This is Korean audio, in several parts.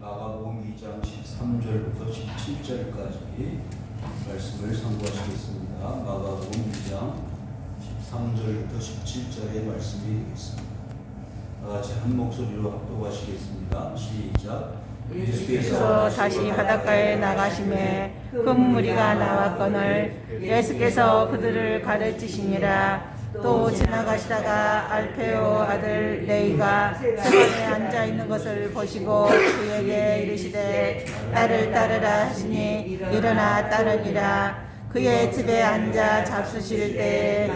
마가복음 2장 13절부터 17절까지 말씀을 상고하시겠습니다. 마가복음 2장 13절부터 17절의 말씀이 되겠습니다. 다같이 한 목소리로 합독하시겠습니다. 시작. 예수께서 다시 바닷가에 나가심에 큰 무리가 나왔거늘 예수께서 그들을 가르치시니라. 또 지나가시다가 알페오 아들 레이가 사방에 앉아 있는 것을 보시고 그에게 이르시되 나를 따르라 하시니 일어나 따르니라. 그의 집에 앉아 잡수실 때에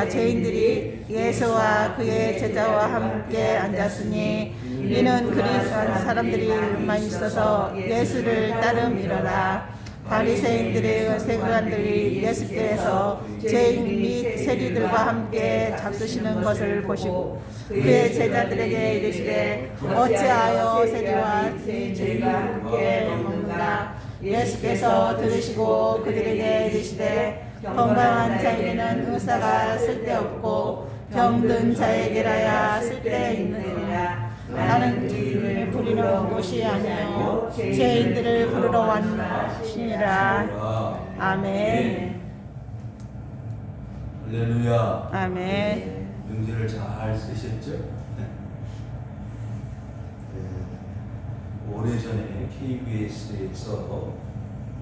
죄인들이 예수와 그의 제자와 함께 앉았으니 이는 그리스도한 사람들이만 있어서 예수를 따름이로라. 바리새인들의 세관들이 예수께서 죄인 및 세리들과 함께 잡수시는 것을 보시고 그의 제자들에게 이르시되 어찌하여 세리와 죄인과 함께 먹는가. 예수께서 들으시고 그들에게 이르시되 건강한 자에게는 의사가 쓸데없고 병든 자에게라야 쓸데있느니라. 나는 죄인을 부르러 온 것이 아니요 죄인들을 부르러 왔느니라. 아멘. 할렐루야. 아멘. 명제를 잘 쓰셨죠? 오래전에 KBS에서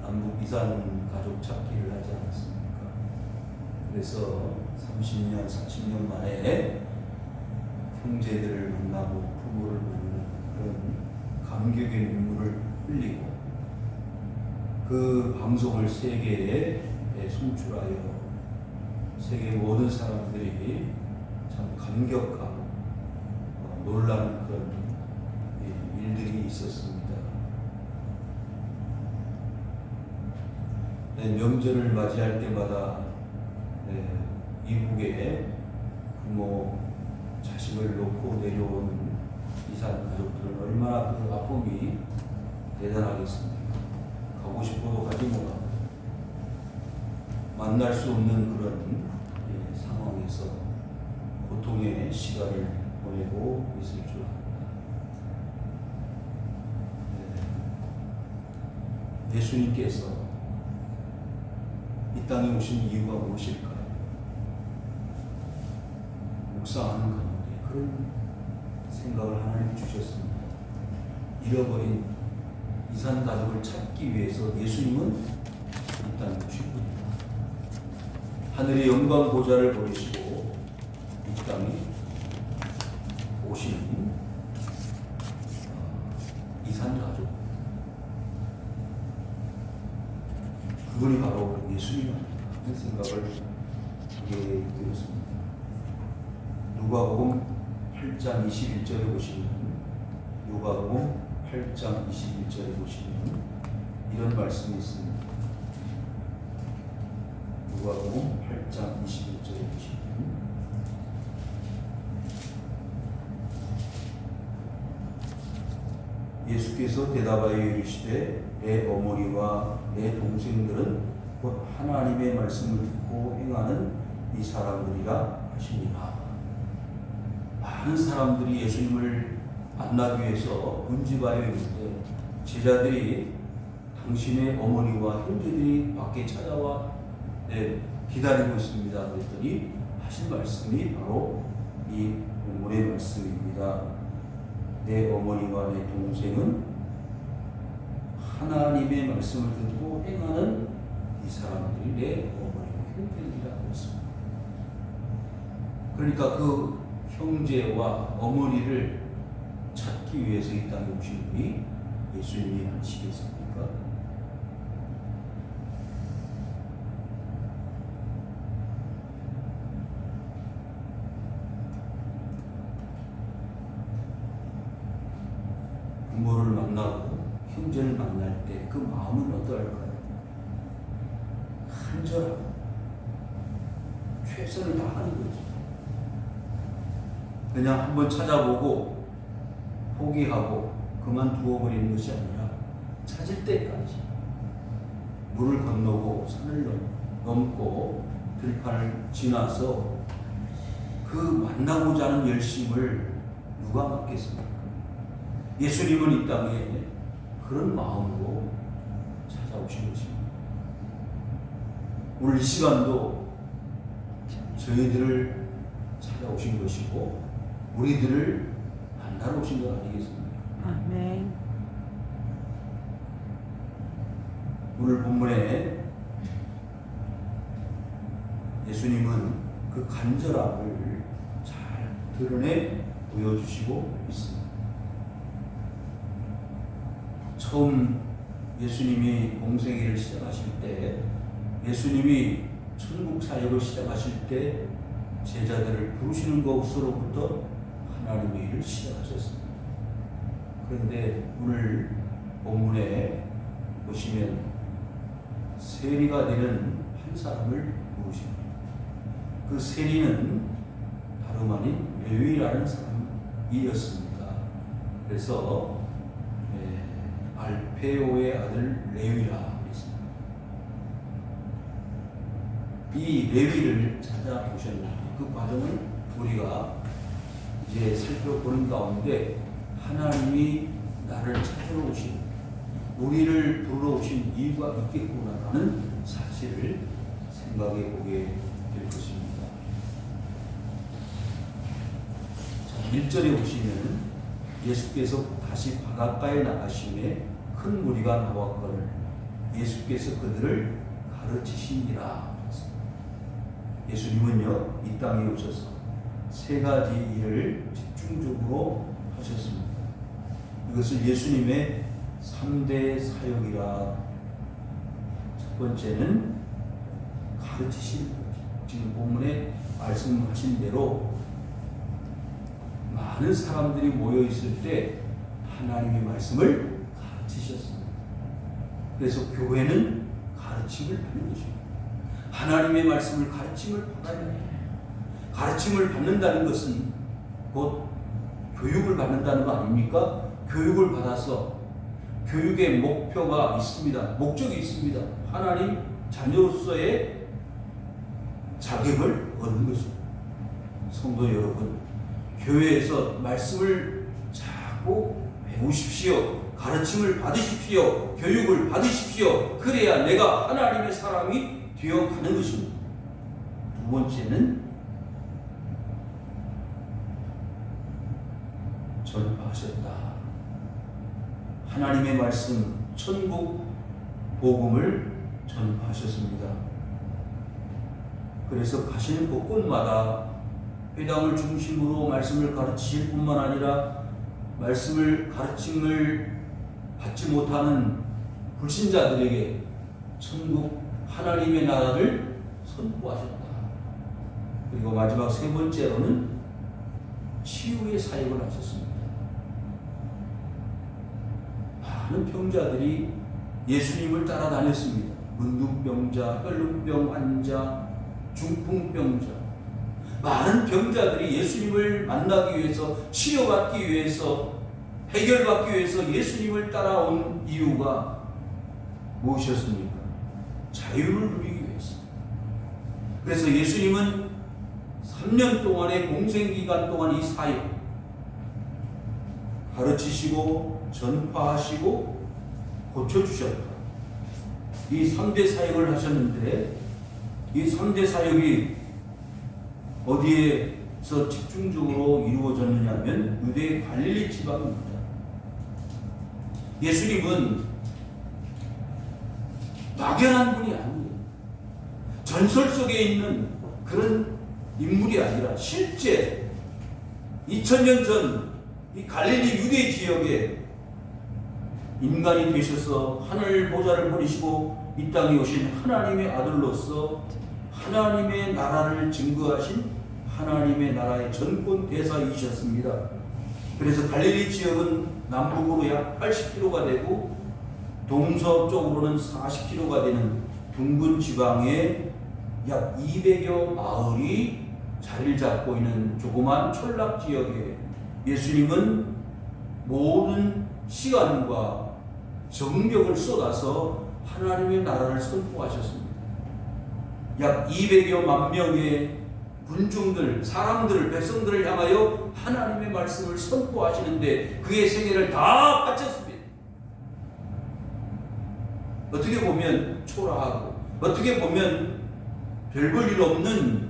남북 이산 가족 찾기를 하지 않았습니까? 그래서 30년, 40년 만에 형제들을 만나고 부모를 만나는 그런 감격의 눈물을 흘리고 그 방송을 세계에 송출하여 세계 모든 사람들이 참 감격하고 놀라는 그런 일들이 있었습니다. 명절을 맞이할 때마다 이북에 부모, 자식을 놓고 내려온 이산 가족들은 얼마나 그 아픔이 대단하겠습니까? 가고 싶어도 가지 못하고 만날 수 없는 그런 상황에서 고통의 시간을 보내고 있을 줄 압니다. 예수님께서 이 땅에 오신 이유가 무엇일까요? 묵상하는 가운데 그런 생각을 하나님 주셨습니다. 잃어버린 이산 가족을 찾기 위해서 예수님은 이 땅에 오신 분입니다. 하늘의 영광 보좌를 버리시고 이 땅에 오신 이산 가족, 그분이 바로 예수님입니다. 하는 생각을 하게 되었습니다. 누가복음 8장 21절에 보시면 누가복음 8장 21절에 보시면 이런 말씀이 있습니다. 누가복음 8장 21절에 보시면 예수께서 대답하여 이르시되 내 어머니와 내 동생들은 곧 하나님의 말씀을 듣고 행하는 이 사람들이라 하시니라. 많은 사람들이 예수님을 만나기 위해서 문지바에 있는데 제자들이 당신의 어머니와 형제들이 밖에 찾아와 기다리고 있습니다. 그랬더니 하신 말씀이 바로 이 본문의 말씀입니다. 내 어머니와 내 동생은 하나님의 말씀을 듣고 행하는 이 사람들이 내 어머니와 형제들이라고 했습니다. 그러니까 그 형제와 어머니를 찾기 위해서 이 땅에 오신 분이 예수님이 아니시겠습니까? 부모를 만나고 형제를 만날 때 그 마음은 어떨까요? 간절하고 최선을 다하는 거죠. 그냥 한번 찾아보고 포기하고 그만두어버리는 것이 아니라 찾을 때까지 물을 건너고 산을 넘고 들판을 지나서 그 만나고자 하는 열심을 누가 맡겠습니까? 예수님은 이 땅에 그런 마음으로 찾아오신 것입니다. 오늘 이 시간도 저희들을 찾아오신 것이고 우리들을 만나러 오신 것 아니겠습니까? 아멘. 오늘 본문에 예수님은 그 간절함을 잘 드러내 보여주시고 있습니다. 처음 예수님이 공생애를 시작하실 때, 예수님이 천국 사역을 시작하실 때 제자들을 부르시는 것으로부터 하나님의 일을 시작하셨습니다. 그런데 오늘 본문에 보시면 세리가 되는 한 사람을 부르십니다. 그 세리는 다름 아닌 레위라는 사람이었습니다. 그래서 알페오의 아들 레위라 했습니다. 이 레위를 찾아보셨는데 그 과정을 우리가 이제 살펴보는 가운데 하나님이 나를 찾으러 오신, 우리를 부르러 오신 이유가 있겠구나라는 사실을 생각해 보게 될 것입니다. 자, 1절에 보시면 예수께서 다시 바닷가에 나가심에 큰 무리가 나왔거늘 예수께서 그들을 가르치시니라. 예수님은요, 이 땅에 오셔서 세 가지 일을 집중적으로 하셨습니다. 이것을 예수님의 3대 사역이라. 첫 번째는 가르치시는 것. 지금 본문에 말씀하신 대로 많은 사람들이 모여 있을 때 하나님의 말씀을 가르치셨습니다. 그래서 교회는 가르침을 받는 것입니다. 하나님의 말씀을 가르침을 받아야 해요. 가르침을 받는다는 것은 곧 교육을 받는다는 거 아닙니까? 교육을 받아서 교육의 목표가 있습니다. 목적이 있습니다. 하나님 자녀로서의 자격을 얻는 것입니다. 성도 여러분, 교회에서 말씀을 자꾸 배우십시오. 가르침을 받으십시오. 교육을 받으십시오. 그래야 내가 하나님의 사람이 되어가는 것입니다. 두 번째는 전파하셨다. 하나님의 말씀, 천국 복음을 전파하셨습니다. 그래서 가시는 곳곳마다 회당을 중심으로 말씀을 가르치실 뿐만 아니라 말씀을 가르침을 받지 못하는 불신자들에게 천국 하나님의 나라를 선포하셨다. 그리고 마지막 세 번째로는 치유의 사역을 하셨습니다. 많은 병자들이 예수님을 따라다녔습니다. 문둥병자, 혈루병 환자, 중풍병자, 많은 병자들이 예수님을 만나기 위해서, 치료받기 위해서, 해결받기 위해서 예수님을 따라온 이유가 무엇이었습니까? 자유를 누리기 위해서. 그래서 예수님은 3년 동안의 공생기간 동안 이 사역 가르치시고 전파하시고 고쳐주셨다. 이 3대 사역을 하셨는데 이 3대 사역이 어디에서 집중적으로 이루어졌느냐 하면 유대 갈릴리 지방입니다. 예수님은 막연한 분이 아니에요. 전설 속에 있는 그런 인물이 아니라 실제 2000년 전 이 갈릴리 유대 지역에 인간이 되셔서 하늘 보좌를 버리시고 이 땅에 오신 하나님의 아들로서 하나님의 나라를 증거하신 하나님의 나라의 전권 대사이셨습니다. 그래서 갈릴리 지역은 남북으로 약 80km가 되고 동서쪽으로는 40km가 되는 둥근 지방에 약 200여 마을이 자리를 잡고 있는 조그만 촌락 지역에 예수님은 모든 시간과 정력을 쏟아서 하나님의 나라를 선포하셨습니다. 약 200여 만 명의 군중들, 사람들을, 백성들을 향하여 하나님의 말씀을 선포하시는데 그의 생애를 다 바쳤습니다. 어떻게 보면 초라하고 어떻게 보면 별볼 일 없는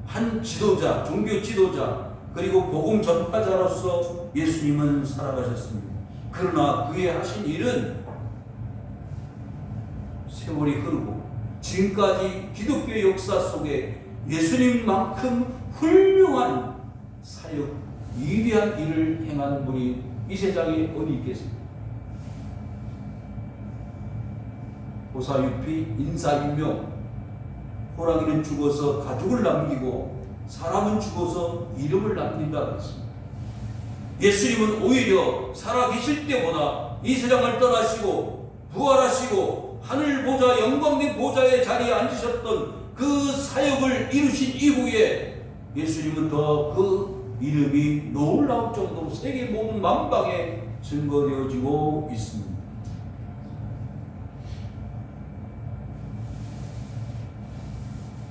한 지도자, 종교 지도자, 그리고 복음 전파자로서 예수님은 살아가셨습니다. 그러나 그의 하신 일은 세월이 흐르고 지금까지 기독교 역사 속에 예수님만큼 훌륭한 사역, 위대한 일을 행한 분이 이 세상에 어디 있겠습니까? 호사유피, 인사인명, 호랑이는 죽어서 가죽을 남기고 사람은 죽어서 이름을 남긴다고 했습니다. 예수님은 오히려 살아계실 때보다 이 세상을 떠나시고 부활하시고 하늘 보좌, 영광된 보좌의 자리에 앉으셨던 그 사역을 이루신 이후에 예수님은 더 그 이름이 놀라울 정도로 세계 모든 만방에 증거되어지고 있습니다.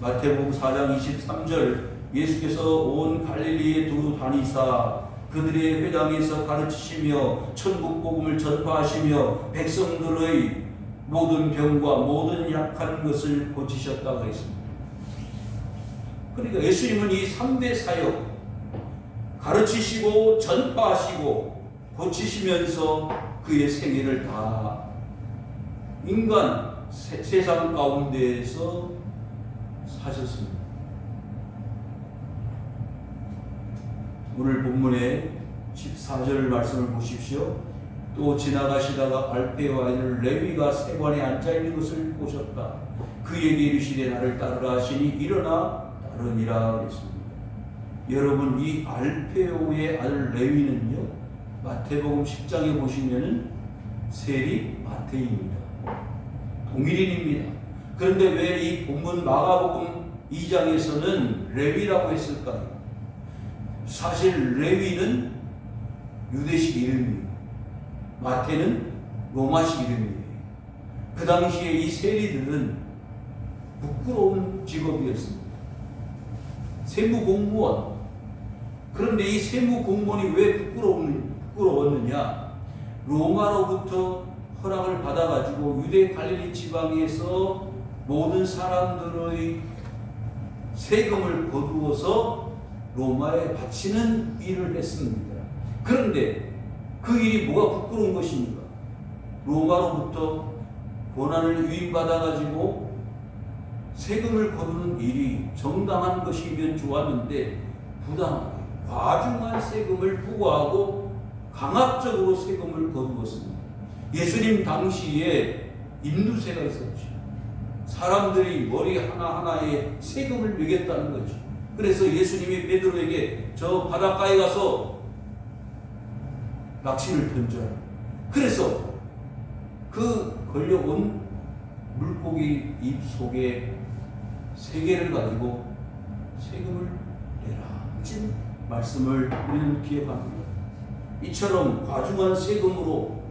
마태복음 4장 23절 예수께서 온 갈릴리에 두루 다니사 그들의 회당에서 가르치시며 천국 복음을 전파하시며 백성들의 모든 병과 모든 약한 것을 고치셨다고 했습니다. 그러니까 예수님은 이 3대 사역 가르치시고 전파하시고 고치시면서 그의 생애를 다 인간 세상 가운데에서 사셨습니다. 오늘 본문의 14절 말씀을 보십시오. 또 지나가시다가 알페와 아들 레위가 세관에 앉아있는 것을 보셨다. 그에게 이르시되 나를 따르라 하시니 일어나 따르니라 그랬습니다. 여러분, 이 알페오의 아들 레위는요, 마태복음 10장에 보시면은 세리 마태입니다. 동일인입니다. 그런데 왜 이 본문 마가복음 2장에서는 레위라고 했을까요? 사실 레위는 유대식 이름이에요. 마태는 로마식 이름이에요. 그 당시에 이 세리들은 부끄러운 직업이었습니다. 세무공무원. 그런데 이 세무공무원이 왜 부끄러웠느냐? 로마로부터 허락을 받아가지고 유대 갈릴리 지방에서 모든 사람들의 세금을 거두어서 로마에 바치는 일을 했습니다. 그런데 그 일이 뭐가 부끄러운 것입니까? 로마로부터 권한을 위임받아가지고 세금을 거두는 일이 정당한 것이면 좋았는데 부당하게 과중한 세금을 부과하고 강압적으로 세금을 거두었습니다. 예수님 당시에 인두세가 있었죠. 사람들이 머리 하나하나에 세금을 매겼다는 거죠. 그래서 예수님이 베드로에게 저 바닷가에 가서 낚시를 던져라. 그래서 그 걸려온 물고기 입 속에 세 개를 가지고 세금을 내라. 지금 말씀을 우리는 기억합니다. 이처럼 과중한 세금으로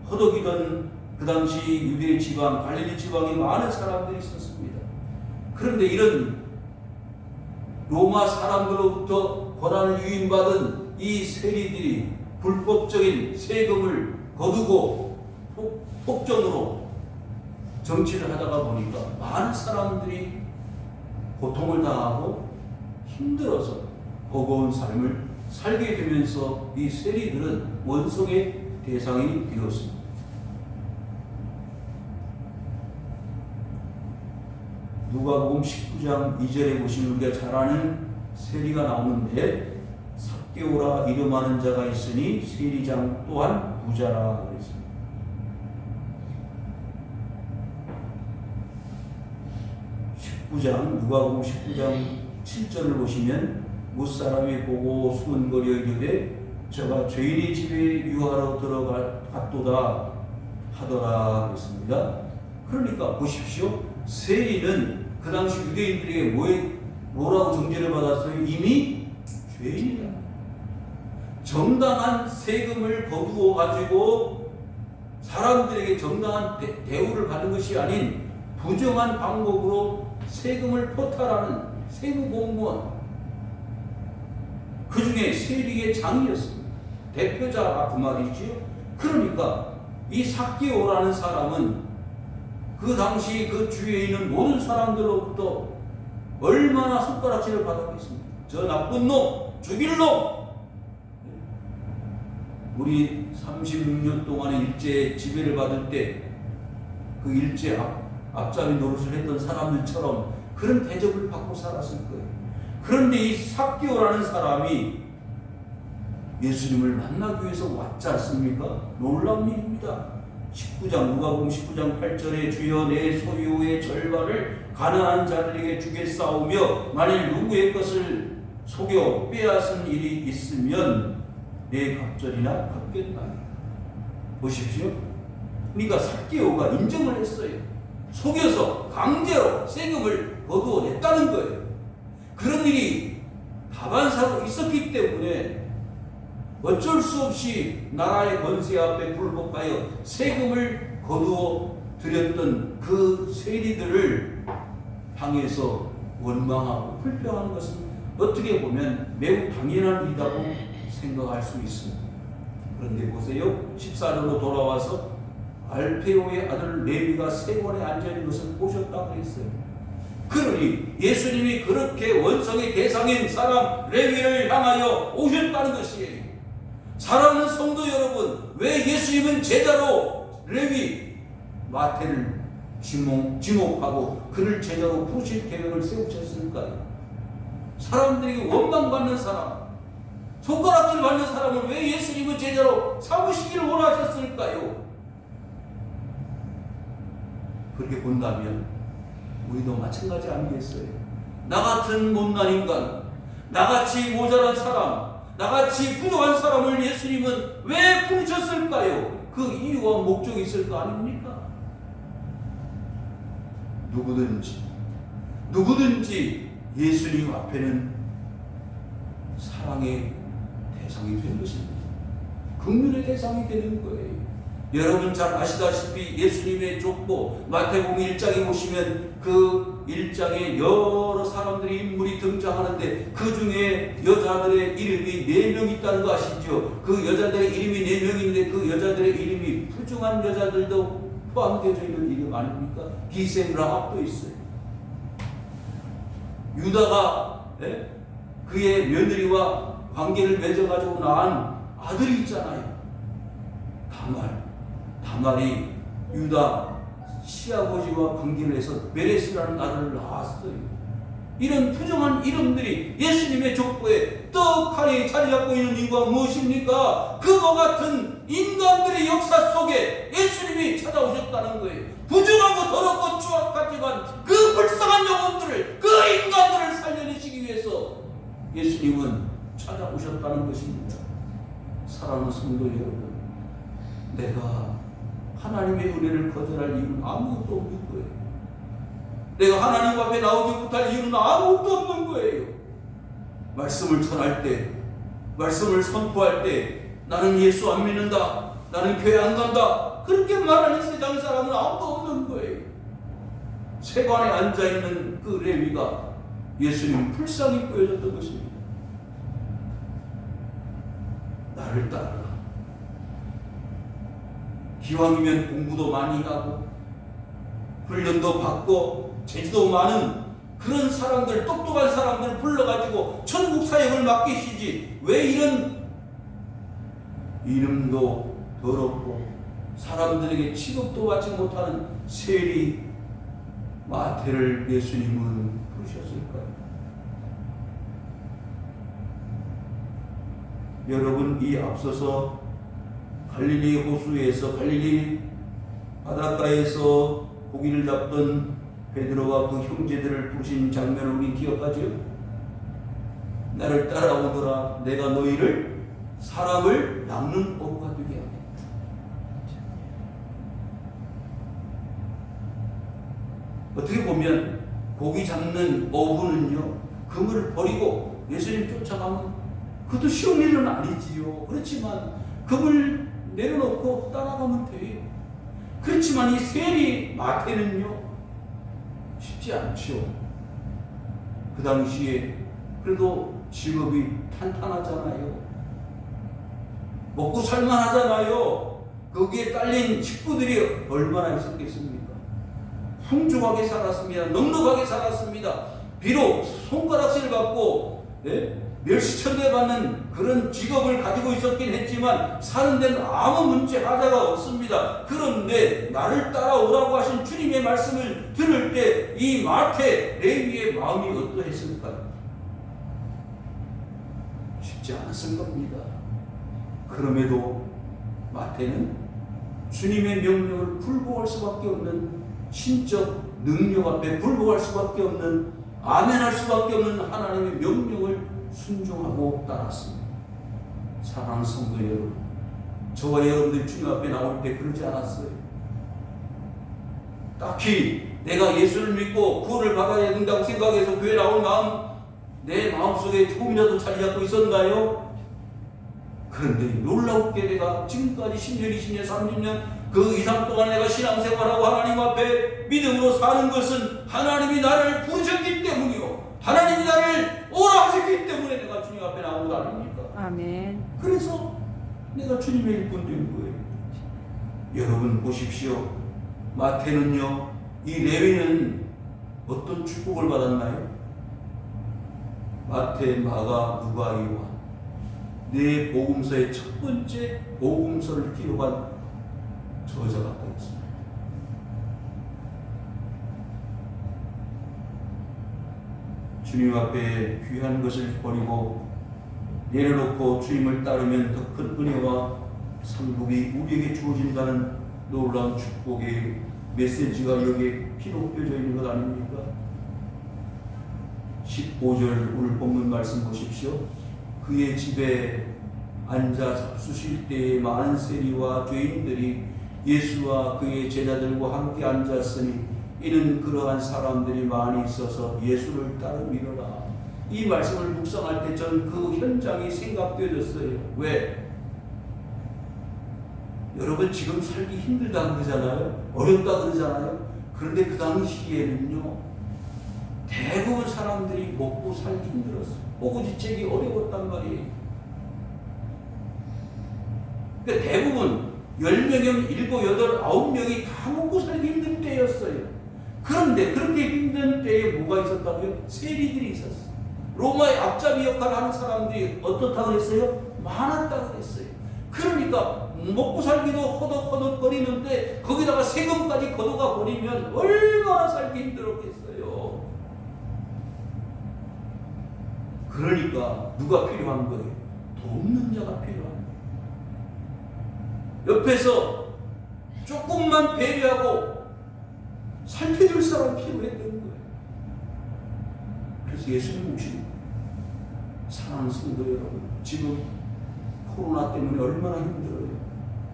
허덕이던 그 당시 유대 지방, 갈릴리 지방에 많은 사람들이 있었습니다. 그런데 이런 로마 사람들로부터 권한을 위임받은 이 세리들이 불법적인 세금을 거두고 폭정으로 정치를 하다가 보니까 많은 사람들이 고통을 당하고 힘들어서 버거운 삶을 살게 되면서 이 세리들은 원성의 대상이 되었습니다. 누가복음 19장 2절에 보시면 우리가 잘 아는 세리가 나오는데 삭개오라 이름하는 자가 있으니 세리장 또한 부자라 그랬습니다. 19장 누가복음 19장 7절을 보시면 무사람이 보고 수군거려 이르되 저가 죄인의 집에 유하러 들어갔도다 하더라 그랬습니다. 그러니까 보십시오. 세리는 그 당시 유대인들에게 뭐라고 정죄를 받았어요? 이미 죄인이다. 정당한 세금을 거두어 가지고 사람들에게 정당한 대우를 받는 것이 아닌 부정한 방법으로 세금을 포탈하는 세무공무원, 그 중에 세리의 장이었습니다. 대표자가 그 말이지요. 그러니까 이 삭개오라는 사람은 그 당시 그 주위에 있는 모든 사람들로부터 얼마나 손가락질을 받았겠습니까? 저 나쁜 놈, 죽일 놈! 우리 36년 동안의 일제 지배를 받을 때 그 일제 앞잡이 노릇을 했던 사람들처럼 그런 대접을 받고 살았을 거예요. 그런데 이 삭개오라는 사람이 예수님을 만나기 위해서 왔지 않습니까? 놀라운 일입니다. 19장 누가복음 19장 8절에 주여 내 소유의 절반을 가난한 자들에게 주겠사오며 만일 누구의 것을 속여 빼앗은 일이 있으면 내 갑절이나 갚겠다. 보십시오. 그러니까 삭개오가 인정을 했어요. 속여서 강제로 세금을 거두어냈다는 거예요. 그런 일이 다반사로 있었기 때문에 어쩔 수 없이 나라의 권세 앞에 굴복하여 세금을 거두어 드렸던 그 세리들을 향해서 원망하고 불평하는 것은 어떻게 보면 매우 당연한 일이라고 생각할 수 있습니다. 그런데 보세요. 14절로 돌아와서 알페오의 아들 레위가 세관에 앉아있는 것을 보셨다고 했어요. 그러니 예수님이 그렇게 원성의 대상인 사람 레위를 향하여 오셨다는 것이에요. 사랑하는 성도 여러분, 왜 예수님은 제자로 레위 마태를 지목하고 그를 제자로 부르실 계획을 세우셨을까요? 사람들에게 원망받는 사람, 손가락질 받는 사람을 왜 예수님은 제자로 삼으시기를 원하셨을까요? 그렇게 본다면 우리도 마찬가지 아니겠어요? 나 같은 못난 인간, 나같이 모자란 사람, 나같이 부족한 사람을 예수님은 왜 부르셨을까요? 그 이유와 목적이 있을 거 아닙니까? 누구든지 예수님 앞에는 사랑의 대상이 되는 것입니다. 긍휼의 대상이 되는 거예요. 여러분 잘 아시다시피 예수님의 족보 마태복음 1장에 보시면 그 1장에 여러 사람들의 인물이 등장하는데 그 중에 여자들의 이름이 4명 있다는 거 아시죠? 그 여자들의 이름이 4명인데 그 여자들의 이름이 부정한 여자들도 포함되어 있는 이름 아닙니까? 비셈 라합도 있어요. 유다가 그의 며느리와 관계를 맺어가지고 낳은 아들이 있잖아요. 다말이 유다 시아버지와 관계를 해서 메레스라는 아들을 낳았어요. 이런 부정한 이름들이 예수님의 족보에 떡하니 자리 잡고 있는 이유가 무엇입니까? 그와 같은 인간들의 역사 속에 예수님이 찾아오셨다는 거예요. 부정하고 더럽고 추악하지만 그 불쌍한 영혼들을, 그 인간들을 살려내시기 위해서 예수님은 찾아오셨다는 것입니다. 사랑하는 성도 여러분, 내가 하나님의 은혜를 거절할 이유는 아무것도 없는 거예요. 내가 하나님 앞에 나오지 못할 이유는 아무것도 없는 거예요. 말씀을 전할 때, 말씀을 선포할 때 나는 예수 안 믿는다, 나는 교회 안 간다, 그렇게 말하는 세상 사람은 아무도 없는 거예요. 세관에 앉아있는 그 레위가 예수님 불쌍히 보여줬던 것입니다. 나를 따르라. 기왕이면 공부도 많이 하고 훈련도 받고 재주도 많은 그런 사람들, 똑똑한 사람들을 불러가지고 천국 사역을 맡기시지 왜 이런 이름도 더럽고 사람들에게 취급도 받지 못하는 세리 마태를 예수님은 부르셨을까요? 여러분, 이 앞서서 갈릴리 호수에서, 갈릴리 바닷가에서 고기를 잡던 베드로와 그 형제들을 부르신 장면을 우리 기억하죠? 나를 따라오너라, 내가 너희를 사람을 낚는 어부가 되게 하겠다. 어떻게 보면 고기 잡는 어부는요, 그물을 버리고 예수님 쫓아가면 그것도 쉬운 일은 아니지요. 그렇지만 그물 내려놓고 따라가면 돼요. 그렇지만 이 세리 마태는요, 쉽지 않죠. 그 당시에 그래도 직업이 탄탄하잖아요. 먹고 살만하잖아요. 거기에 딸린 식구들이 얼마나 있었겠습니까? 풍족하게 살았습니다. 넉넉하게 살았습니다. 비록 손가락질 받고 멸시천대 받는 그런 직업을 가지고 있었긴 했지만 사는 데는 아무 문제 하자가 없습니다. 그런데 나를 따라오라고 하신 주님의 말씀을 들을 때 이 마태 레위의 마음이 어떠했을까요? 쉽지 않았을 겁니다. 그럼에도 마태는 주님의 명령을 불복할 수밖에 없는 신적 능력 앞에 불복할 수밖에 없는 아멘할 수밖에 없는 하나님의 명령을 순종하고 따랐습니다. 사랑하는 성도 여러분, 저와 여러분들 주님 앞에 나올 때 그러지 않았어요. 딱히 내가 예수를 믿고 구원을 받아야 된다고 생각해서 교회 나올 마음 내 마음속에 조금이라도 자리 잡고 있었나요? 그런데 놀랍게 내가 지금까지 10년, 20년, 30년 그 이상 동안 내가 신앙생활하고 하나님 앞에 믿음으로 사는 것은 하나님이 나를 부르셨기 때문이요, 하나님이 나를 오라 하셨기 때문에 내가 주님 앞에 나온 거 아닙니까? 아멘. 그래서 내가 주님의 일꾼 된 거예요. 여러분 보십시오. 마태는요, 이 레위는 어떤 축복을 받았나요? 마태, 마가, 누가, 요한 네 복음서의 첫 번째 복음서를 기록한 저자가 되었습니다. 주님 앞에 귀한 것을 버리고 내려놓고 주님을 따르면 더 큰 은혜와 상복이 우리에게 주어진다는 놀라운 축복의 메시지가 여기에 기록되어 있는 것 아닙니까? 15절 오늘 본문 말씀 보십시오. 그의 집에 앉아 잡수실 때에 많은 세리와 죄인들이 예수와 그의 제자들과 함께 앉았으니 이는 그러한 사람들이 많이 있어서 예수를 따르미로라. 이 말씀을 묵상할 때 저는 그 현장이 생각되었어요. 왜? 여러분 지금 살기 힘들다 그러잖아요. 어렵다 그러잖아요. 그런데 그 당시에는요, 대부분 사람들이 먹고 살기 힘들었어요. 호구지책이 어려웠단 말이에요. 그러니까 대부분 10명이면 7, 8, 9명이 다 먹고 살기 힘든 때였어요. 그런데 그렇게 힘든 때에 뭐가 있었다고요? 세리들이 있었어요. 로마의 앞잡이 역할을 하는 사람들이 어떻다고 그랬어요? 많았다고 그랬어요. 그러니까 먹고 살기도 허덕허덕거리는데 거기다가 세금까지 걷어가 버리면 얼마나 살기 힘들었겠어요. 그러니까 누가 필요한 거예요? 돕는 자가 필요한 거예요. 옆에서 조금만 배려하고 살펴줄 사람이 필요했던 거예요. 그래서 예수님 오신 거예요. 사랑하는 성도 여러분, 지금 코로나 때문에 얼마나 힘들어요.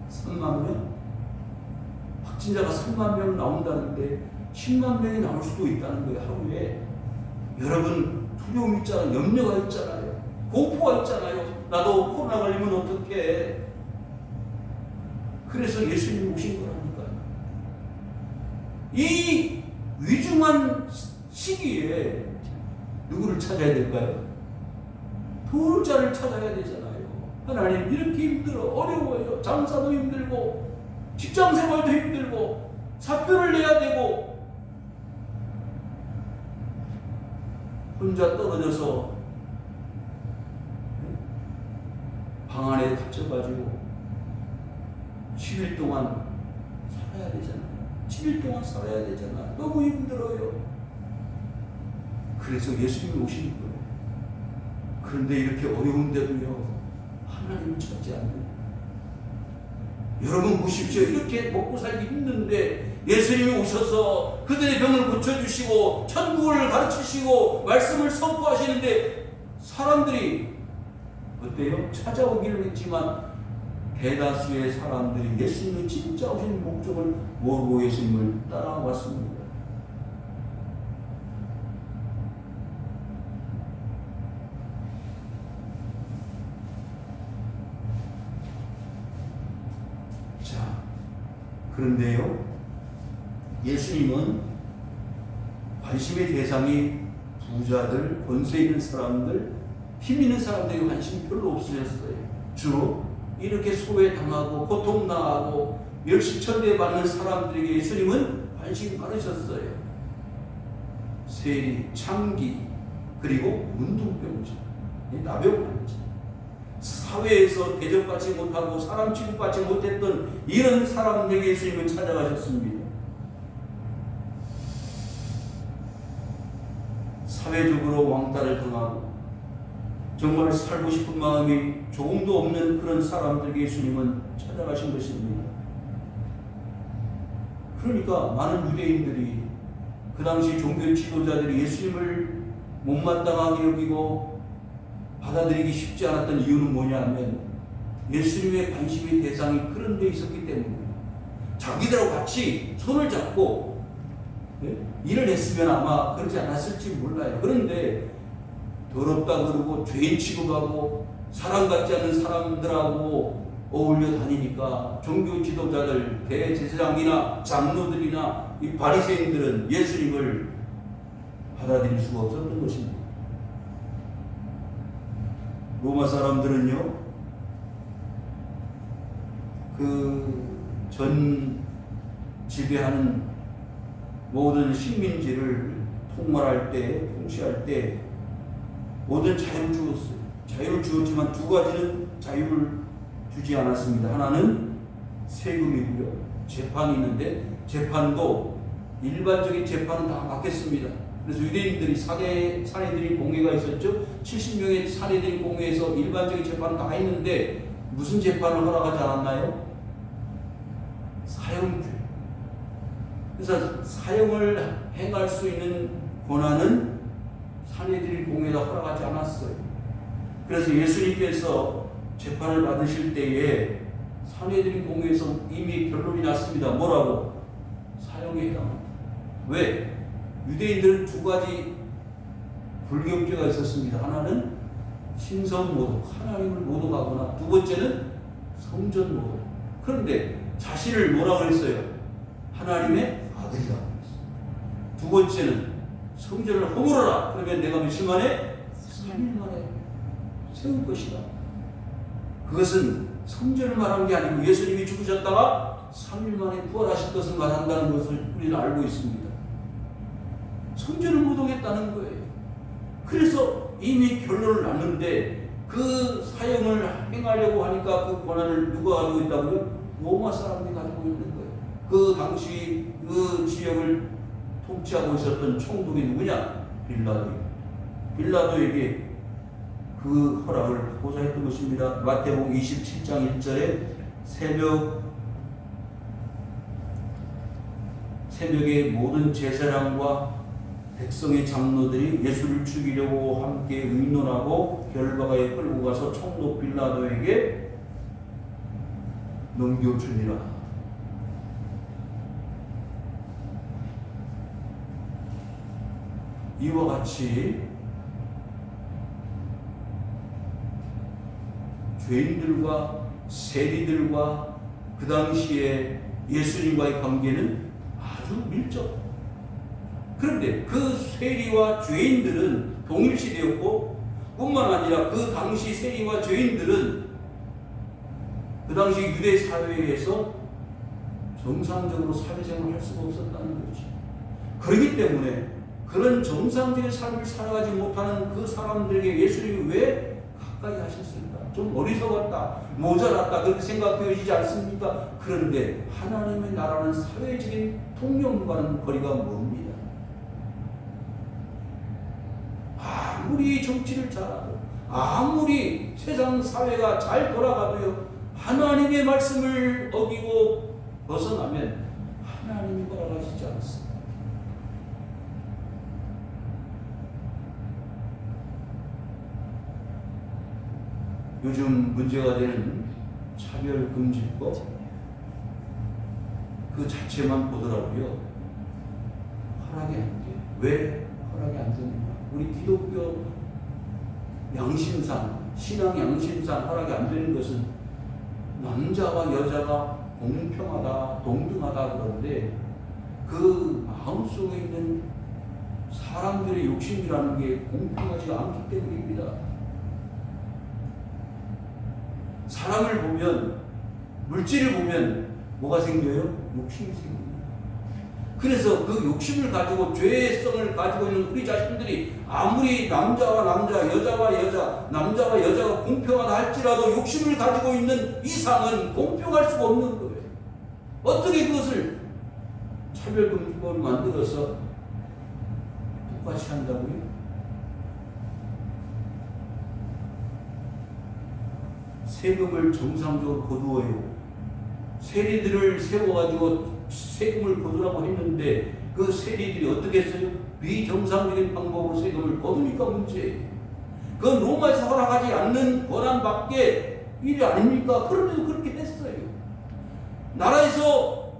3만 명? 확진자가 3만 명 나온다는데 10만 명이 나올 수도 있다는 거예요, 하루에. 여러분, 두려움 있잖아요. 염려가 있잖아요. 공포가 있잖아요. 나도 코로나 걸리면 어떡해. 그래서 예수님이 오신 거라니까요. 이 위중한 시기에 누구를 찾아야 될까요? 도울 자를 찾아야 되잖아요. 하나님, 이렇게 힘들어, 어려워요. 장사도 힘들고 직장생활도 힘들고 사표를 내야 되고 혼자 떨어져서 방 안에 갇혀가지고 10일 동안 살아야 되잖아요. 10일 동안 살아야 되잖아요. 너무 힘들어요. 그래서 예수님이 오신 거예요. 그런데 이렇게 어려운데도요, 하나님을 찾지 않는. 여러분 보십시오. 이렇게 먹고 살기 힘든데 예수님이 오셔서 그들의 병을 고쳐주시고 천국을 가르치시고 말씀을 선포하시는데 사람들이 어때요? 찾아오기는 했지만 대다수의 사람들이 예수님의 진짜 오신 목적을 모르고 예수님을 따라왔습니다. 그런데요, 예수님은 관심의 대상이 부자들, 권세 있는 사람들, 힘 있는 사람들이 관심이 별로 없으셨어요. 주로 이렇게 소외당하고 고통당하고 멸시천대 받는 사람들에게 예수님은 관심이 많으셨어요. 세리, 창기, 그리고 문둥병자, 나병환자, 사회에서 대접받지 못하고 사람 취급받지 못했던 이런 사람들에게 예수님은 찾아가셨습니다. 사회적으로 왕따를 당하고 정말 살고 싶은 마음이 조금도 없는 그런 사람들에게 예수님은 찾아가신 것입니다. 그러니까 많은 유대인들이 그 당시 종교 지도자들이 예수님을 못마땅하게 여기고 받아들이기 쉽지 않았던 이유는 뭐냐면 예수님의 관심의 대상이 그런 데 있었기 때문입니다. 자기들하고 같이 손을 잡고 일을 했으면 아마 그러지 않았을지 몰라요. 그런데 더럽다 그러고 죄인 취급하고 사람 같지 않은 사람들하고 어울려 다니니까 종교 지도자들, 대제사장이나 장로들이나 이 바리새인들은 예수님을 받아들일 수가 없었던 것입니다. 로마 사람들은요, 그 전 지배하는 모든 식민지를 통치할 때 모든 자유를 주었어요. 자유를 주었지만 두 가지는 자유를 주지 않았습니다. 하나는 세금이고요. 재판이 있는데 재판도 일반적인 재판은 다 막혔습니다. 그래서 유대인들이 사내들인 공회가 있었죠. 70명의 사내들인 공회에서 일반적인 재판은 다 했는데 무슨 재판을 허락하지 않았나요? 사형죄. 그래서 사형을 행할 수 있는 권한은 사내들인 공회가 허락하지 않았어요. 그래서 예수님께서 재판을 받으실 때에 사내들인 공회에서 이미 결론이 났습니다. 뭐라고? 사형에 해당합니다. 왜? 유대인들은 두 가지 불경죄가 있었습니다. 하나는 신성모독, 하나님을 모독하거나, 두 번째는 성전모독. 그런데 자신을 뭐라고 했어요? 하나님의 아들이라고 했어요. 두 번째는 성전을 허물어라. 그러면 내가 며칠 만에? 3일 만에 세울 것이다. 그것은 성전을 말한 게 아니고 예수님이 죽으셨다가 3일 만에 부활하실 것을 말한다는 것을 우리는 알고 있습니다. 성전을 모독했다는 거예요. 그래서 이미 결론을 났는데 그 사형을 행하려고 하니까 그 권한을 누가 가지고 있다고요? 로마 사람들이 가지고 있는 거예요. 그 당시 그 지역을 통치하고 있었던 총독이 누구냐? 빌라도입니다. 빌라도에게 그 허락을 하고자 했던 것입니다. 마태복음 27장 1절에 새벽에 모든 제사장과 백성의 장로들이 예수를 죽이려고 함께 의논하고 결박하여 끌고 가서 총독 빌라도에게 넘겨주니라. 이와 같이 죄인들과 세리들과 그 당시에 예수님과의 관계는 아주 밀접. 그런데 그 세리와 죄인들은 동일시되었고 뿐만 아니라 그 당시 세리와 죄인들은 그 당시 유대 사회에서 정상적으로 사회생활을 할 수가 없었다는 거지. 그렇기 때문에 그런 정상적인 삶을 살아가지 못하는 그 사람들에게 예수님이 왜 가까이 하셨을까? 좀 어리석었다, 모자랐다 그렇게 생각되어지지 않습니까? 그런데 하나님의 나라는 사회적인 통념과는 거리가 멉니다. 아무리 정치를 잘하고 아무리 세상 사회가 잘 돌아가도요, 하나님의 말씀을 어기고 벗어나면 하나님이 허락하시지 않습니다. 요즘 문제가 되는 차별금지법 그 자체만 보더라고요. 허락이 안 돼요. 왜 허락이 안 되느냐? 우리 기독교 양심상, 신앙 양심상 허락이 안 되는 것은 남자와 여자가 공평하다, 동등하다 그러는데 그 마음속에 있는 사람들의 욕심이라는 게 공평하지 않기 때문입니다. 사람을 보면, 물질을 보면 뭐가 생겨요? 욕심이 생깁니다. 그래서 그 욕심을 가지고 죄성을 가지고 있는 우리 자신들이 아무리 남자와 남자, 여자와 여자, 남자와 여자가 공평하다 할지라도 욕심을 가지고 있는 이상은 공평할 수가 없는 거예요. 어떻게 그것을 차별금지법을 만들어서 똑같이 한다고요? 세금을 정상적으로 거두어요. 세리들을 세워가지고 세금을 거두라고 했는데 그 세리들이 어떻게 했어요? 비정상적인 방법으로 세금을 거두니까 문제예요. 그건 로마에서 허락하지 않는 권한밖에 일이 아닙니까? 그런데도 그렇게 했어요. 나라에서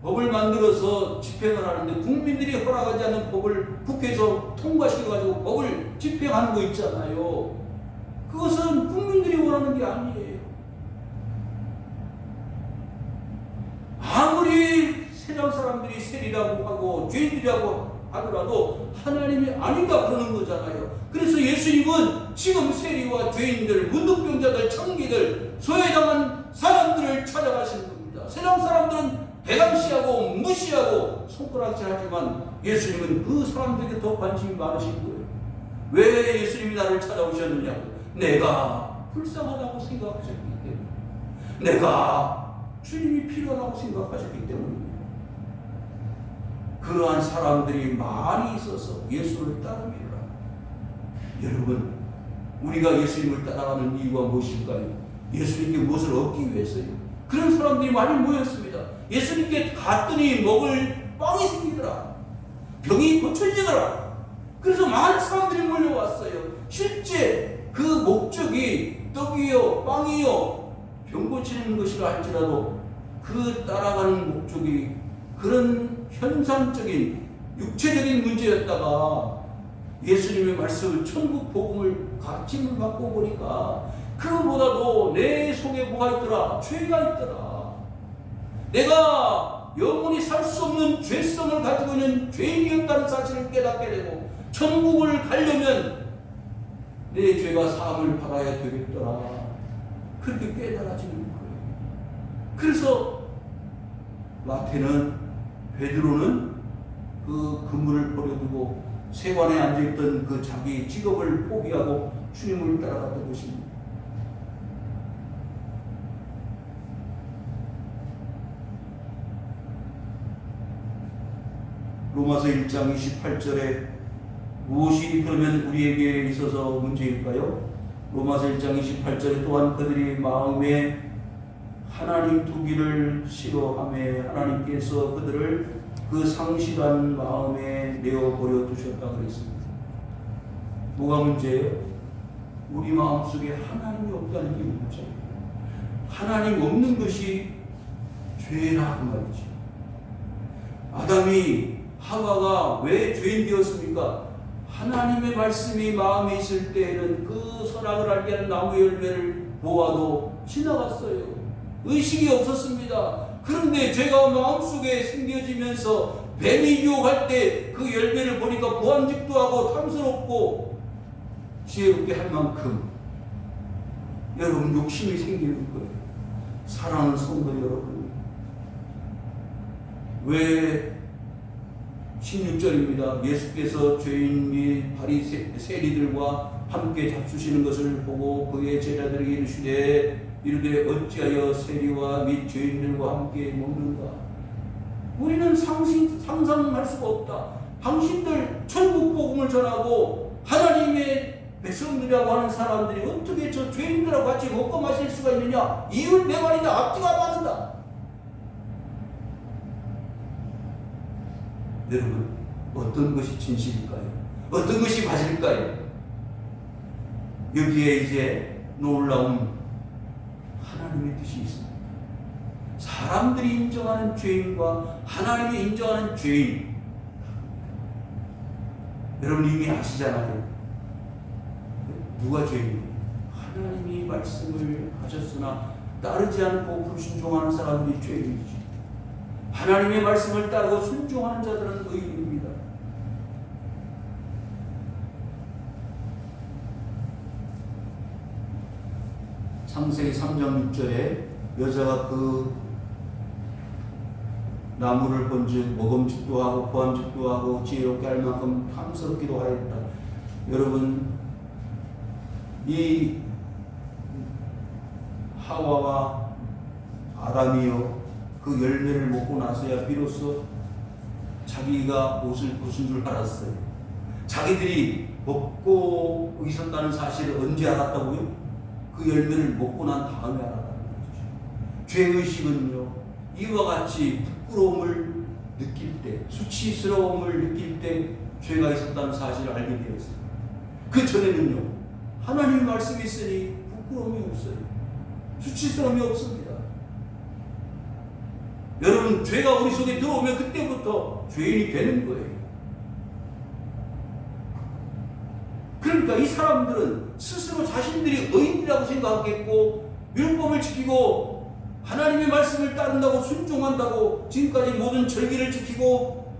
법을 만들어서 집행을 하는데 국민들이 허락하지 않는 법을 국회에서 통과시켜가지고 법을 집행하는 거 있잖아요. 그것은 국민들이 원하는 게 아니에요. 아무리 세상 사람들이 세리라고 하고 죄인이라고 하더라도 하나님이 아니다 그러는 거잖아요. 그래서 예수님은 지금 세리와 죄인들, 문둥병자들, 청기들, 소외당한 사람들을 찾아가시는 겁니다. 세상 사람들은 배관시하고 무시하고 손가락질하지만 예수님은 그 사람들에게 더 관심이 많으신 거예요. 왜 예수님이 나를 찾아오셨느냐고. 내가 불쌍하다고 생각하셨기 때문에, 내가 주님이 필요하다고 생각하셨기 때문입니다. 그러한 사람들이 많이 있어서 예수를 따릅니다. 여러분, 우리가 예수님을 따라가는 이유가 무엇일까요? 예수님께 무엇을 얻기 위해서요? 그런 사람들이 많이 모였습니다. 예수님께 갔더니 먹을 빵이 생기더라. 병이 고쳐지더라. 그래서 많은 사람들이 몰려왔어요. 실제 그 목적이 떡이요, 빵이요, 병 고치는 것이라 할지라도 그 따라가는 목적이 그런 현상적인 육체적인 문제였다가 예수님의 말씀을 천국 복음을 가르침을 받고 보니까 그보다도 내 속에 뭐가 있더라? 죄가 있더라. 내가 영원히 살 수 없는 죄성을 가지고 있는 죄인이었다는 사실을 깨닫게 되고 천국을 가려면 내 죄가 사함을 받아야 되겠더라. 그렇게 깨달아지는 거예요. 그래서 베드로는 그 그물을 버려두고 세관에 앉아있던 그 자기 직업을 포기하고 주님을 따라갔던 것입니다. 로마서 1장 28절에 무엇이 그러면 우리에게 있어서 문제일까요? 로마서 1장 28절에 또한 그들이 마음에 하나님 두기를 싫어하며 하나님께서 그들을 그 상실한 마음에 내어버려 두셨다 그랬습니다. 뭐가 문제예요? 우리 마음속에 하나님이 없다는 게 문제예요. 하나님 없는 것이 죄라 그 말이죠. 아담이 하와가 왜 죄인 되었습니까? 하나님의 말씀이 마음에 있을 때에는 그 선악을 알게 하는 나무 열매를 보아도 지나갔어요. 의식이 없었습니다. 그런데 죄가 마음속에 생겨지면서 뱀이 유혹할 때 그 열매를 보니까 보암직도 하고 탐스럽고 지혜롭게 할 만큼 여러분 욕심이 생기는 거예요. 사랑하는 성도 여러분, 왜 16절입니다. 예수께서 죄인 및 세리들과 함께 잡수시는 것을 보고 그의 제자들에게 이르되 어찌하여 세리와 및 죄인들과 함께 먹는가? 우리는 상상할 수가 없다. 당신들 천국 복음을 전하고 하나님의 백성들이라고 하는 사람들이 어떻게 저 죄인들하고 같이 먹고 마실 수가 있느냐? 이웃 내 말이다. 앞뒤가 맞는다. 여러분, 어떤 것이 진실일까요? 어떤 것이 맞을까요? 여기에 이제 놀라운 하나님의 뜻이 있습니다. 사람들이 인정하는 죄인과 하나님이 인정하는 죄인, 여러분 이미 아시잖아요. 누가 죄인이에요? 하나님이 말씀을 하셨으나 따르지 않고 불순종하는 사람들이 죄인이죠. 하나님의 말씀을 따르고 순종하는 자들은 의인입니다. 창세기 3장 6절에 여자가 그 나무를 본즉 먹음직도 하고 보암직도 하고 지혜롭게 할 만큼 탐스럽기도 하였다. 여러분, 이 하와와 아담이요 그 열매를 먹고 나서야 비로소 자기가 옷을 벗은 줄 알았어요. 자기들이 먹고 있었다는 사실을 언제 알았다고요? 그 열매를 먹고 난 다음에 알았다는 거죠. 죄의식은요, 이와 같이 부끄러움을 느낄 때, 수치스러움을 느낄 때 죄가 있었다는 사실을 알게 되었어요. 그 전에는요, 하나님의 말씀이 있으니 부끄러움이 없어요. 수치스러움이 없습니다. 여러분, 죄가 우리 속에 들어오면 그때부터 죄인이 되는 거예요. 그러니까 이 사람들은 스스로 자신들이 의인이라고 생각했고, 율법을 지키고 하나님의 말씀을 따른다고 순종한다고 지금까지 모든 절기를 지키고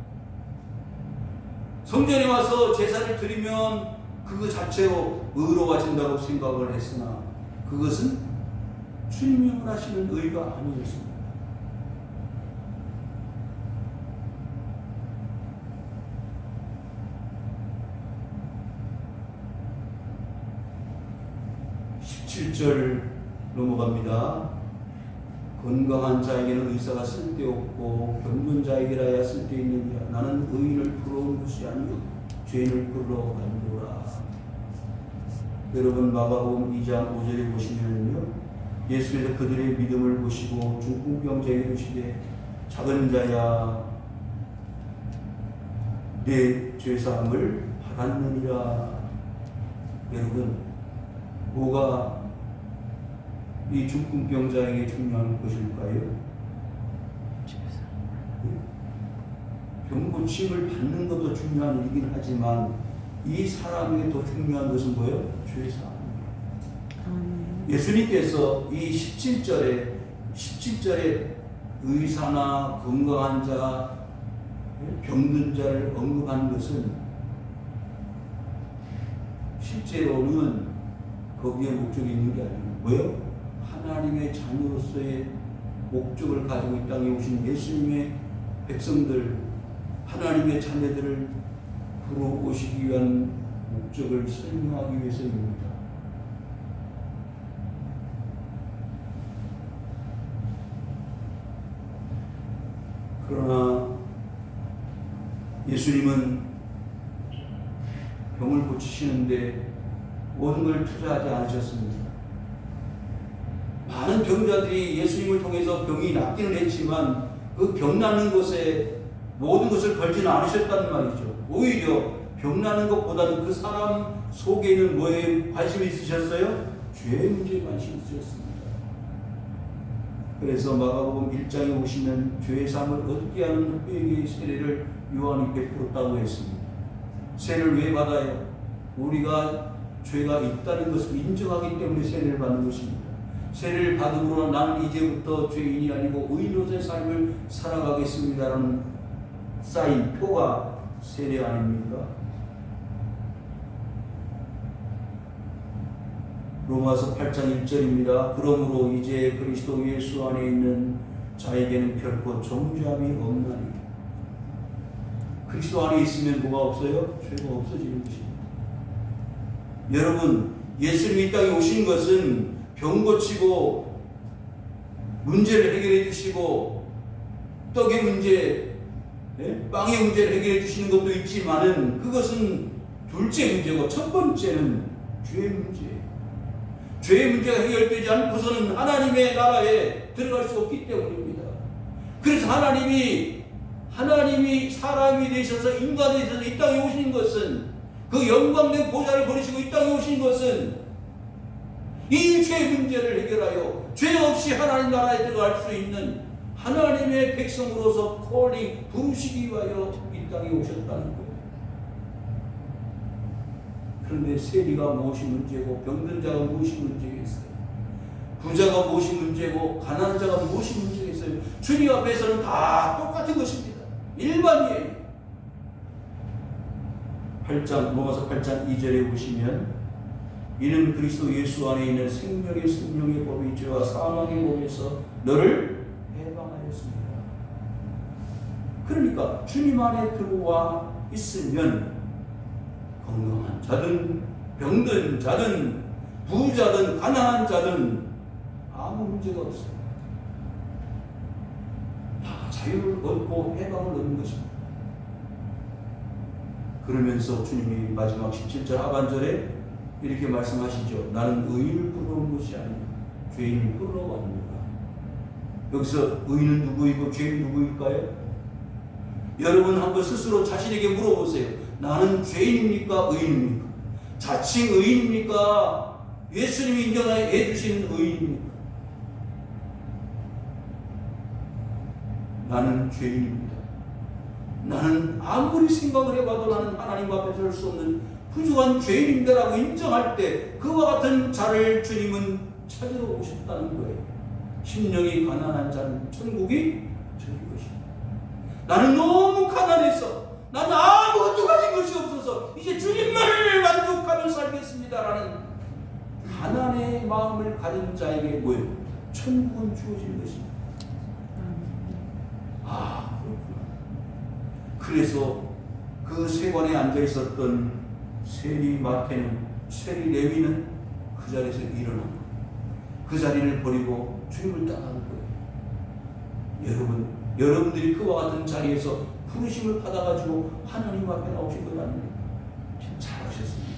성전에 와서 제사를 드리면 그거 자체로 의로워진다고 생각을 했으나 그것은 주님이 원하시는 의가 아니었습니다. (17절) 넘어갑니다. 건강한 자에게는 의사가 쓸데없고 병든 자에게라야 쓸데있느니라. 나는 의인을 부러운 것이 아니요 죄인을 부러 간도라. 여러분, 마가복음 2장 5절에 보시면요, 예수께서 그들의 믿음을 보시고 중풍병자에게 이르시되 작은 자야 내 죄사함을 받았느니라. 여러분, 뭐가 이 중풍병자에게 중요한 것일까요? 병고침을 받는 것도 중요한 일이긴 하지만 이 사람에게 더 중요한 것은 뭐예요? 죄사함입니다. 예수님께서 이 17절에 의사나 건강한 자, 병든 자를 언급한 것은 실제로는 거기에 목적이 있는 게 아니에요. 뭐예요? 하나님의 자녀로서의 목적을 가지고 이 땅에 오신 예수님의 백성들, 하나님의 자녀들을 부러오시기 위한 목적을 설명하기 위해서입니다. 그러나 예수님은 병을 고치시는데 모든 걸 투자하지 않으셨습니다. 많은 병자들이 예수님을 통해서 병이 낫기는 했지만 그 병 나는 것에 모든 것을 걸지는 않으셨단 말이죠. 오히려 병 나는 것보다는 그 사람 속에 있는 뭐에 관심이 있으셨어요? 죄의 문제에 관심이 있으셨습니다. 그래서 마가복음 1장에 보시면 죄의 사함을 얻게 하는 흑백의 세례를 요한이 베풀었다고 했습니다. 세례를 왜 받아요? 우리가 죄가 있다는 것을 인정하기 때문에 세례를 받는 것입니다. 세례를 받음으로 나는 이제부터 죄인이 아니고 의인으로서의 삶을 살아가겠습니다라는 사인, 표가 세례 아닙니까? 로마서 8장 1절입니다. 그러므로 이제 그리스도 예수 안에 있는 자에게는 결코 정죄함이 없나니. 그리스도 안에 있으면 뭐가 없어요? 죄가 없어지는 것입니다. 여러분, 예수님이 이 땅에 오신 것은 병 고치고 문제를 해결해 주시고 떡의 문제, 빵의 문제를 해결해 주시는 것도 있지만은 그것은 둘째 문제고 첫 번째는 죄의 문제예요. 죄의 문제가 해결되지 않고서는 하나님의 나라에 들어갈 수 없기 때문입니다. 그래서 하나님이 사람이 되셔서 인간이 되셔서 이 땅에 오신 것은, 그 영광된 보좌를 버리시고 이 땅에 오신 것은 이 죄의 문제를 해결하여 죄 없이 하나님 나라에 들어갈 수 있는 하나님의 백성으로서 콜링, 부르시기 위하여 이 땅에 오셨다는 거예요. 그런데 세리가 무엇이 문제고 병든 자가 무엇이 문제겠어요? 부자가 무엇이 문제고 가난한 자가 무엇이 문제겠어요? 주님 앞에서는 다 똑같은 것입니다. 일반이에요. 로마서 8장 2절에 보시면 이는 그리스도 예수 안에 있는 생명의 성령의 법이 죄와 사망의 법에서 너를 해방하였습니다. 그러니까 주님 안에 들어와 있으면 건강한 자든 병든 자든 부자든 가난한 자든 아무 문제가 없어요. 다 자유를 얻고 해방을 얻는 것입니다. 그러면서 주님이 마지막 17절 하반절에 이렇게 말씀하시죠. 나는 의인을 부러운 것이 아니라 죄인을 부러워합니다. 여기서 의인은 누구이고 죄인은 누구일까요? 여러분 한번 스스로 자신에게 물어보세요. 나는 죄인입니까? 의인입니까? 자칭 의인입니까? 예수님이 인정해 주시는 의인입니까? 나는 죄인입니다. 나는 아무리 생각을 해봐도 나는 하나님 앞에 설 수 없는 부족한 죄인입니다라고 인정할 때 그와 같은 자를 주님은 찾으러 오셨다는 거예요. 심령이 가난한 자는 천국이 저희 것입니다. 나는 너무 가난해서 나는 아무것도 가진 것이 없어서 이제 주님만을 만족하며 살겠습니다라는 가난의 마음을 가진 자에게 뭐예요? 천국은 주어질 것입니다. 아, 그렇구나. 그래서 그 세관에 앉아 있었던 세리 레위는 그 자리에서 일어난 거예요. 그 자리를 버리고 주님을 따라가는 거예요. 여러분들이 그와 같은 자리에서 부르심을 받아가지고 하나님 앞에 나오신 것 아닙니까? 잘하셨습니다.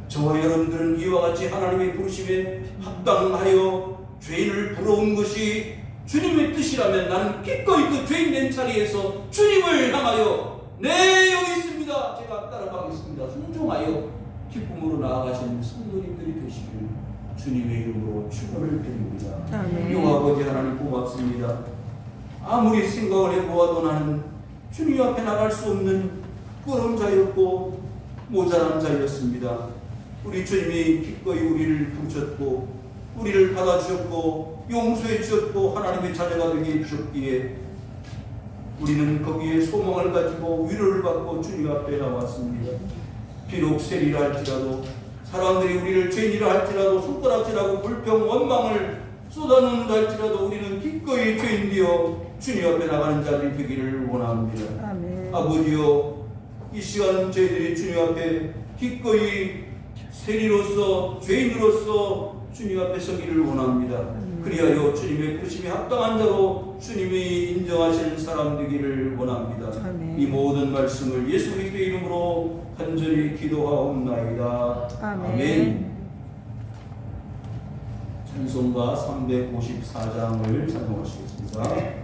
저와 여러분들은 이와 같이 하나님의 부르심에 합당하여 죄인을 부러운 것이 주님의 뜻이라면 나는 기꺼이 그 죄인된 자리에서 주님을 향하여 네 여기 있습니다. 제가 따라가겠습니다. 순종하여 기쁨으로 나아가시는 성도님들이 되시길 주님의 이름으로 축원을 드립니다. 아멘. 용 아버지 하나님 고맙습니다. 아무리 생각을 해보아도 나는 주님 앞에 나갈 수 없는 부러운 자였고 모자란 자였습니다. 우리 주님이 기꺼이 우리를 부르셨고 우리를 받아주셨고 용서해 주셨고 하나님의 자녀가 되게 해주셨기에 우리는 거기에 소망을 가지고 위로를 받고 주님 앞에 나왔습니다. 비록 세리라 할지라도 사람들이 우리를 죄인이라 할지라도 손가락질하고 불평 원망을 쏟아놓는다 할지라도 우리는 기꺼이 죄인되어 주님 앞에 나가는 자들이 되기를 원합니다. 아멘. 아버지여, 이 시간 저희들이 주님 앞에 기꺼이 세리로서 죄인으로서 주님 앞에 서기를 원합니다. 그리하여 주님의 부르심에 합당한 자로 주님이 인정하시는 사람 되기를 원합니다. 아멘. 이 모든 말씀을 예수 그리스도의 이름으로 간절히 기도하옵나이다. 아멘. 찬송가 354장을 찬송하시겠습니다.